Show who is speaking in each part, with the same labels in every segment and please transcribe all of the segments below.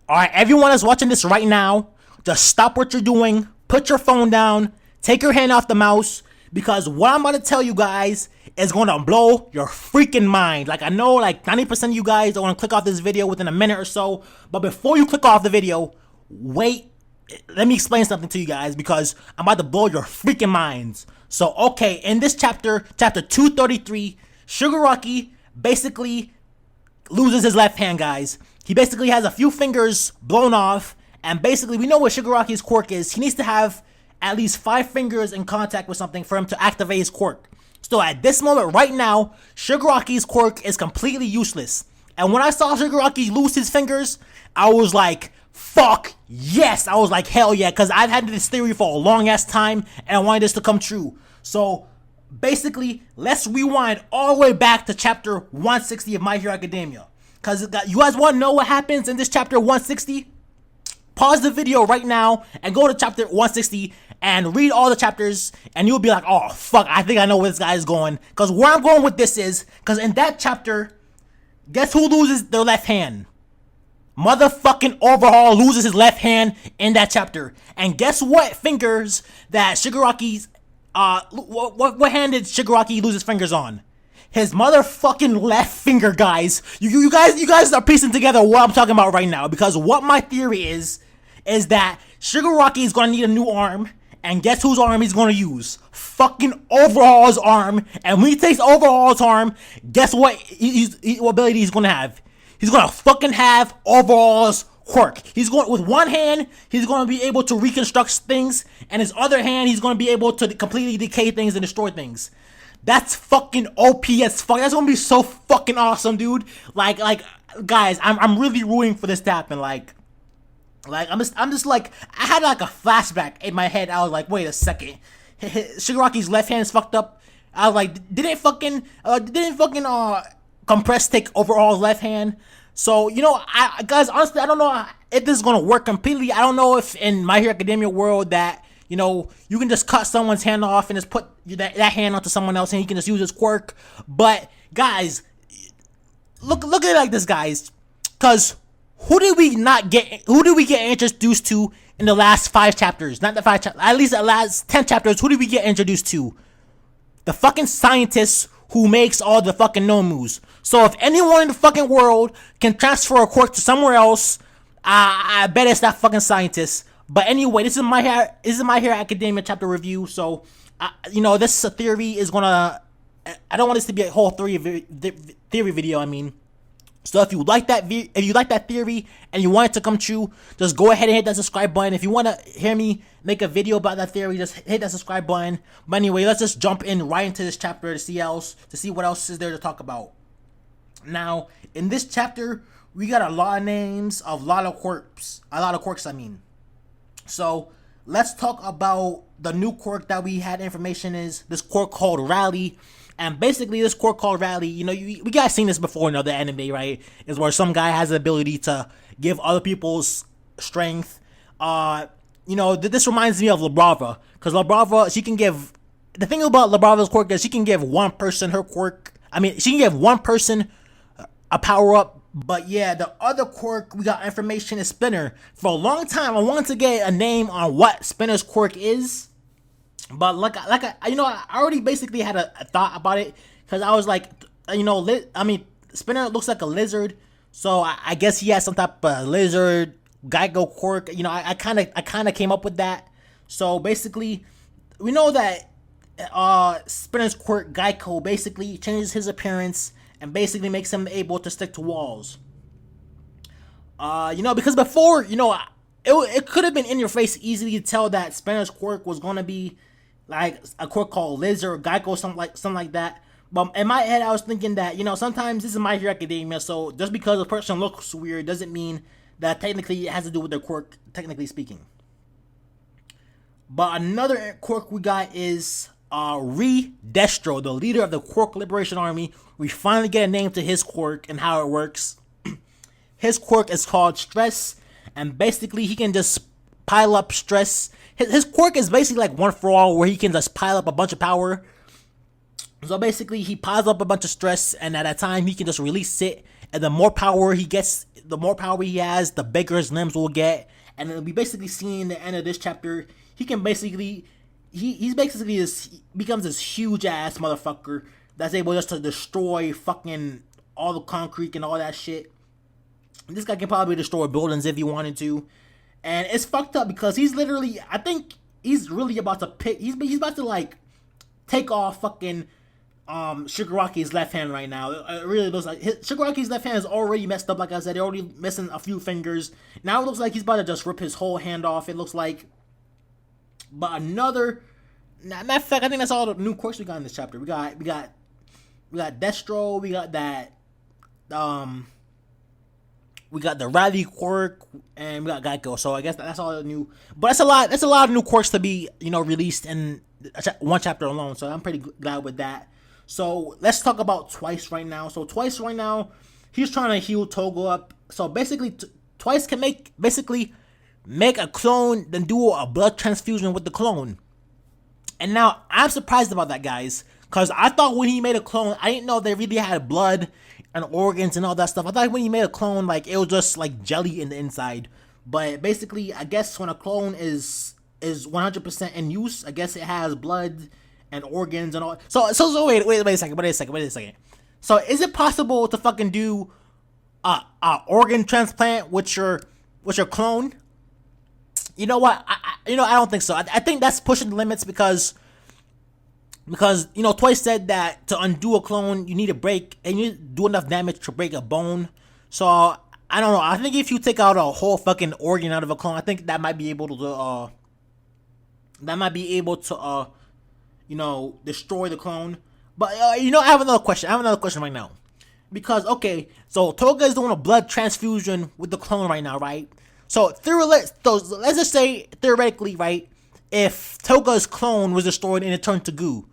Speaker 1: Alright, everyone is watching this right now. Just stop what you're doing, put your phone down, take your hand off the mouse, because what I'm gonna tell you guys is gonna blow your freaking mind. Like, I know like 90% of you guys are gonna click off this video within a minute or so, but before you click off the video, wait, let me explain something to you guys, because I'm about to blow your freaking minds. So, okay, in this chapter 233, Shigaraki basically loses his left hand, guys. He basically has a few fingers blown off, and basically we know what Shigaraki's quirk is. He needs to have at least 5 fingers in contact with something for him to activate his quirk. So at this moment right now, Shigaraki's quirk is completely useless. And when I saw Shigaraki lose his fingers, I was like, fuck yes. I was like, hell yeah, because I've had this theory for a long ass time and I wanted this to come true. So basically, let's rewind all the way back to chapter 160 of My Hero Academia. Because you guys want to know what happens in this chapter 160? Pause the video right now and go to chapter 160 and read all the chapters, and you'll be like, oh fuck, I think I know where this guy is going. Because where I'm going with this is, because in that chapter, guess who loses their left hand? Motherfucking Overhaul loses his left hand in that chapter. And guess what fingers that Shigaraki's what hand did Shigaraki lose his fingers on? His motherfucking left finger, guys. You guys are piecing together what I'm talking about right now, because what my theory is that Shigaraki is gonna need a new arm, and guess whose arm he's gonna use? Fucking Overhaul's arm. And when he takes Overhaul's arm, guess what what ability he's gonna have? He's gonna fucking have Overhaul's quirk. He's going with one hand, he's gonna be able to reconstruct things, and his other hand, he's gonna be able to completely decay things and destroy things. That's fucking OP as fuck. That's gonna be so fucking awesome, dude. Like, guys, I'm really rooting for this to happen. Like, I'm just like, I had like a flashback in my head. I was like, wait a second, Shigaraki's left hand is fucked up. I was like, didn't fucking Compress take Overhaul's left hand? So, you know, guys, honestly, I don't know if this is gonna work completely. I don't know if in My Hero Academia world that, you know, you can just cut someone's hand off and just put that hand onto someone else and he can just use his quirk. But guys, look at it like this, guys. Cause who did we get introduced to in the last 5 chapters? Not the 5 chapters, at least the last 10 chapters. Who did we get introduced to? The fucking scientist who makes all the fucking nomus. So if anyone in the fucking world can transfer a quirk to somewhere else, I bet it's that fucking scientist. But anyway, this is My Hero Academia chapter review. So, you know, this theory is gonna. I don't want this to be a whole theory video. I mean, so if you like that theory and you want it to come true, just go ahead and hit that subscribe button. If you want to hear me make a video about that theory, just hit that subscribe button. But anyway, let's just jump in right into this chapter to see what else is there to talk about. Now, in this chapter, we got a lot of names of a lot of quirks. I mean. So let's talk about the new quirk that we had information is this quirk called Rally. And basically this quirk called Rally, you know, we guys seen this before in other anime, right? Is where some guy has the ability to give other people's strength. You know, this reminds me of Labrava, because Labrava, she can give, the thing about Labrava's quirk is she can give one person her quirk. I mean, she can give one person a power up. But yeah, the other quirk we got information is Spinner. For a long time, I wanted to get a name on what Spinner's quirk is, but you know, I already basically had a thought about it, because I was like, you know, Spinner looks like a lizard, so I guess he has some type of lizard Geico quirk. You know, I kind of came up with that. So basically, we know that Spinner's quirk Geico basically changes his appearance and basically makes him able to stick to walls. You know, because before, you know, it could have been in your face easily to tell that Spinner's quirk was gonna be like a quirk called Lizard or Geico, something like that. But in my head, I was thinking that, you know, sometimes this is My Hero Academia, so just because a person looks weird doesn't mean that technically it has to do with their quirk, technically speaking. But another quirk we got is Destro, the leader of the Quirk Liberation Army. We finally get a name to his quirk and how it works. His quirk is called Stress, and basically he can just pile up stress. His quirk is basically like One for All, where he can just pile up a bunch of power. So basically he piles up a bunch of stress, and at a time he can just release it, and the more power he gets, the more power he has, the bigger his limbs will get. And then we basically see in the end of this chapter, he can basically, he's basically this, becomes this huge ass motherfucker that's able just to destroy fucking all the concrete and all that shit. This guy can probably destroy buildings if he wanted to. And it's fucked up because he's literally, I think he's really about to pick, he's about to like take off fucking Shigaraki's left hand right now. It really looks like Shigaraki's left hand is already messed up. Like I said, they're already missing a few fingers. Now it looks like he's about to just rip his whole hand off. It looks like. But another, matter of fact, I think that's all the new quirks we got in this chapter. We got Destro. We got that. We got the Riley quirk, and we got Geico. So I guess that's all new. But that's a lot. That's a lot of new quirks to be released in one chapter alone. So I'm pretty glad with that. So let's talk about Twice right now. So Twice right now, he's trying to heal Togo up. So basically, Twice can make a clone, then do a blood transfusion with the clone. And now I'm surprised about that, guys, because I thought when he made a clone, I didn't know they really had blood and organs and all that stuff. I thought when he made a clone, like it was just like jelly in the inside. But basically, I guess when a clone is 100% in use, I guess it has blood and organs and all. So wait a second. So is it possible to fucking do a organ transplant with your clone? You know what? I don't think so. I think that's pushing the limits because Twice said that to undo a clone you need to break and you do enough damage to break a bone. So I don't know. I think if you take out a whole fucking organ out of a clone, I think that might be able to destroy the clone. But I have another question. Right now. Because okay, so Toga is doing a blood transfusion with the clone right now, right? So let's just say theoretically, right? If Toga's clone was destroyed and it turned to goo,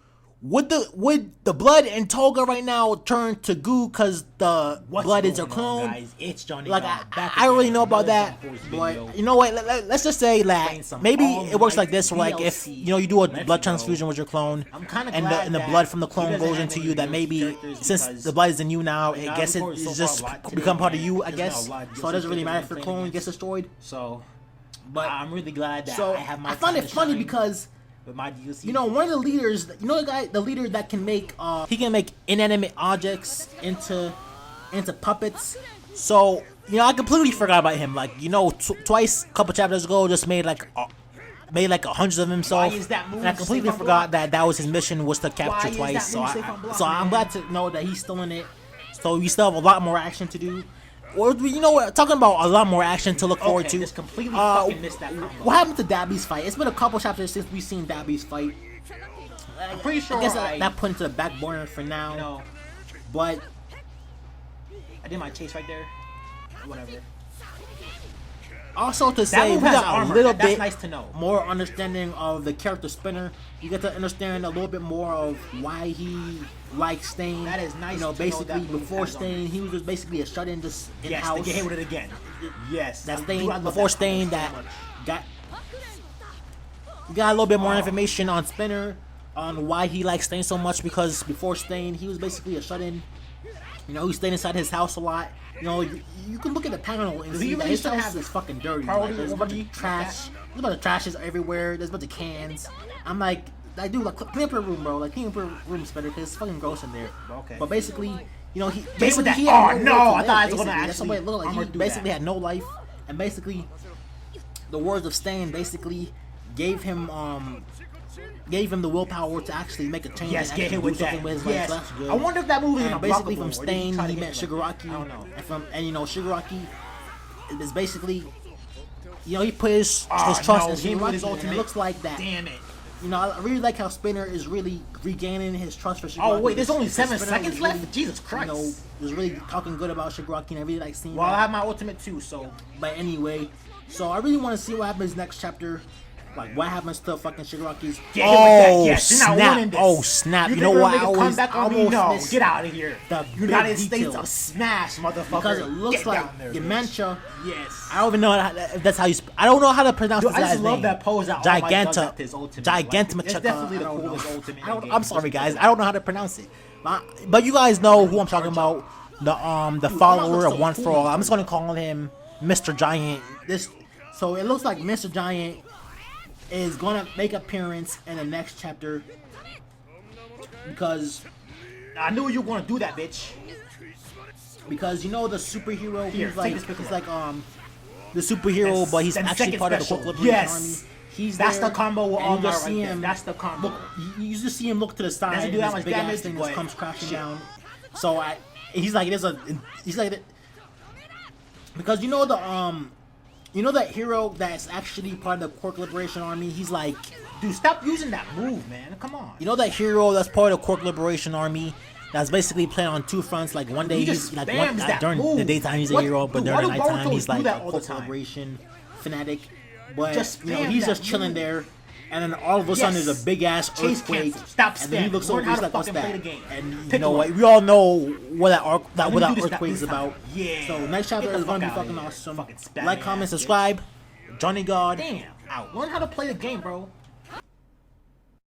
Speaker 1: would the blood in Toga right now turn to goo because the blood is a clone?
Speaker 2: Guys? It's Johnny.
Speaker 1: Like I don't really know about that, but you know what? Let's just say that maybe it works like this, where like if you do a blood transfusion with your clone, and the blood from the clone goes into you, that maybe since the blood is in you now, it guess it's just become part of you, I guess. So it doesn't really matter if your clone gets destroyed.
Speaker 2: So, but I'm really glad that I have my.
Speaker 1: I find it funny because.
Speaker 2: With my DLC.
Speaker 1: One of the leaders, the leader that can make, he can make inanimate objects into puppets. So, I completely forgot about him. Like, Twice, a couple chapters ago, just made like hundreds of himself. And I completely forgot that was his mission, was to capture Twice. So I'm glad to know that he's still in it. So we still have a lot more action to do. Or talking about a lot more action to look forward to.
Speaker 2: Just completely fucking missed that combo.
Speaker 1: What happened to Dabby's fight? It's been a couple chapters since we've seen Dabby's fight.
Speaker 2: I'm pretty sure.
Speaker 1: I guess that put into the back burner for now. But
Speaker 2: I did my chase right there. Whatever.
Speaker 1: Also to say, we got a little bit
Speaker 2: nice to know.
Speaker 1: more understanding of the character Spinner. You get to understand a little bit more of why he likes Stain.
Speaker 2: That is nice.
Speaker 1: Basically before Stain, he was just basically a shut-in just in
Speaker 2: yes,
Speaker 1: house.
Speaker 2: Yes, get hit with it again. Yes.
Speaker 1: That Stain before Stain that got. You got a little bit more information on Spinner, on why he likes Stain so much, because before Stain, he was basically a shut-in. He stayed inside his house a lot. You can look at the panel and see that his house is fucking dirty. Like, there's a bunch of trash. There's a bunch of trashes everywhere. There's a bunch of cans. I'm like, clean up your room, bro. Like, clean up your room, Spinner, because it's fucking gross in there.
Speaker 2: Okay.
Speaker 1: But basically, he
Speaker 2: I thought it was gonna actually.
Speaker 1: It looked like he basically had no life, and basically, the words of Stain basically gave him the willpower to actually make a change.
Speaker 2: Yes,
Speaker 1: and
Speaker 2: get hit with that.
Speaker 1: With his
Speaker 2: yes.
Speaker 1: life. So that's good.
Speaker 2: I wonder if that movie is
Speaker 1: basically from Stain, he met Shigaraki.
Speaker 2: I don't know.
Speaker 1: And Shigaraki is basically, he put his trust in Shigaraki, and it looks like that.
Speaker 2: Damn it.
Speaker 1: I really like how Spinner is really regaining his trust for Shigaraki.
Speaker 2: Oh wait, there's only 7 seconds left. Really, Jesus Christ.
Speaker 1: Was really talking good about Shigaraki, and I really like seeing.
Speaker 2: Well, I have my ultimate too, so.
Speaker 1: But anyway, so I really want to see what happens next chapter. Like, what happens to fucking Shigaraki's?
Speaker 2: Snap!
Speaker 1: Oh, snap! You know what? I almost
Speaker 2: miss. Get out of here! The United States of Smash, motherfucker!
Speaker 1: Because it looks like Dementia.
Speaker 2: Yes.
Speaker 1: I don't even know if that's how you. I don't know how to pronounce this guy's name.
Speaker 2: I just love that pose.
Speaker 1: Giganta.
Speaker 2: It's definitely the coolest ultimate.
Speaker 1: I'm sorry, guys. I don't know how to pronounce it. But you guys know who I'm talking about. the
Speaker 2: Dude,
Speaker 1: follower
Speaker 2: looks
Speaker 1: of
Speaker 2: so
Speaker 1: One for All.
Speaker 2: cool.
Speaker 1: I'm just gonna call him Mr. Giant. So it looks like Mr. Giant is gonna make appearance in the next chapter because
Speaker 2: I knew you were gonna do that, bitch.
Speaker 1: Because you know the superhero
Speaker 2: Here,
Speaker 1: who's
Speaker 2: take
Speaker 1: like
Speaker 2: this picture.
Speaker 1: he's like the superhero,
Speaker 2: That's-
Speaker 1: but he's
Speaker 2: that's
Speaker 1: actually
Speaker 2: second
Speaker 1: part of the
Speaker 2: special.
Speaker 1: Quirk Liberation
Speaker 2: Yes.
Speaker 1: Army. He's
Speaker 2: That's
Speaker 1: there,
Speaker 2: the combo with
Speaker 1: and
Speaker 2: all
Speaker 1: you just
Speaker 2: right
Speaker 1: see
Speaker 2: there.
Speaker 1: him.
Speaker 2: That's the combo.
Speaker 1: Look, you just see him look to the side,
Speaker 2: Doesn't
Speaker 1: and
Speaker 2: do that
Speaker 1: this
Speaker 2: much
Speaker 1: big
Speaker 2: damage,
Speaker 1: ass thing
Speaker 2: but
Speaker 1: just comes crashing
Speaker 2: shit.
Speaker 1: down. So he's like he's like because you know that hero that's actually part of the Quirk Liberation Army. He's like,
Speaker 2: Dude, stop using that move, man. Come on.
Speaker 1: you know that hero that's part of the Quirk Liberation Army. That's basically playing on two fronts. Like one day
Speaker 2: He
Speaker 1: he's
Speaker 2: just
Speaker 1: like
Speaker 2: spams that
Speaker 1: during the
Speaker 2: move.
Speaker 1: daytime he's a
Speaker 2: What-
Speaker 1: hero, but
Speaker 2: dude,
Speaker 1: during
Speaker 2: why
Speaker 1: the
Speaker 2: do
Speaker 1: nighttime
Speaker 2: Boruto
Speaker 1: he's
Speaker 2: do
Speaker 1: like
Speaker 2: that
Speaker 1: a
Speaker 2: all the
Speaker 1: Quirk
Speaker 2: time?
Speaker 1: Liberation fanatic. But
Speaker 2: Just
Speaker 1: you know,
Speaker 2: spam
Speaker 1: he's
Speaker 2: that
Speaker 1: just chilling
Speaker 2: move.
Speaker 1: there, and then all of a sudden
Speaker 2: Yes.
Speaker 1: there's a big ass
Speaker 2: Chase
Speaker 1: earthquake.
Speaker 2: cancel. Stop
Speaker 1: and then he
Speaker 2: spamming.
Speaker 1: looks
Speaker 2: Learn
Speaker 1: over,
Speaker 2: how
Speaker 1: he's
Speaker 2: to
Speaker 1: like, "What's
Speaker 2: fucking play
Speaker 1: that?"
Speaker 2: the game.
Speaker 1: And you
Speaker 2: Pick
Speaker 1: know
Speaker 2: one.
Speaker 1: what? We all know what that arc,
Speaker 2: Let
Speaker 1: what
Speaker 2: me
Speaker 1: that
Speaker 2: do this
Speaker 1: earthquake
Speaker 2: this
Speaker 1: is
Speaker 2: time.
Speaker 1: about.
Speaker 2: Yeah.
Speaker 1: So next chapter
Speaker 2: Get the
Speaker 1: is gonna be
Speaker 2: fuck outta
Speaker 1: fucking
Speaker 2: here.
Speaker 1: awesome.
Speaker 2: Fucking spam
Speaker 1: Like,
Speaker 2: ass
Speaker 1: comment,
Speaker 2: bitch.
Speaker 1: subscribe. Johnny God
Speaker 2: Damn.
Speaker 1: out.
Speaker 2: Learn how to play the game, bro.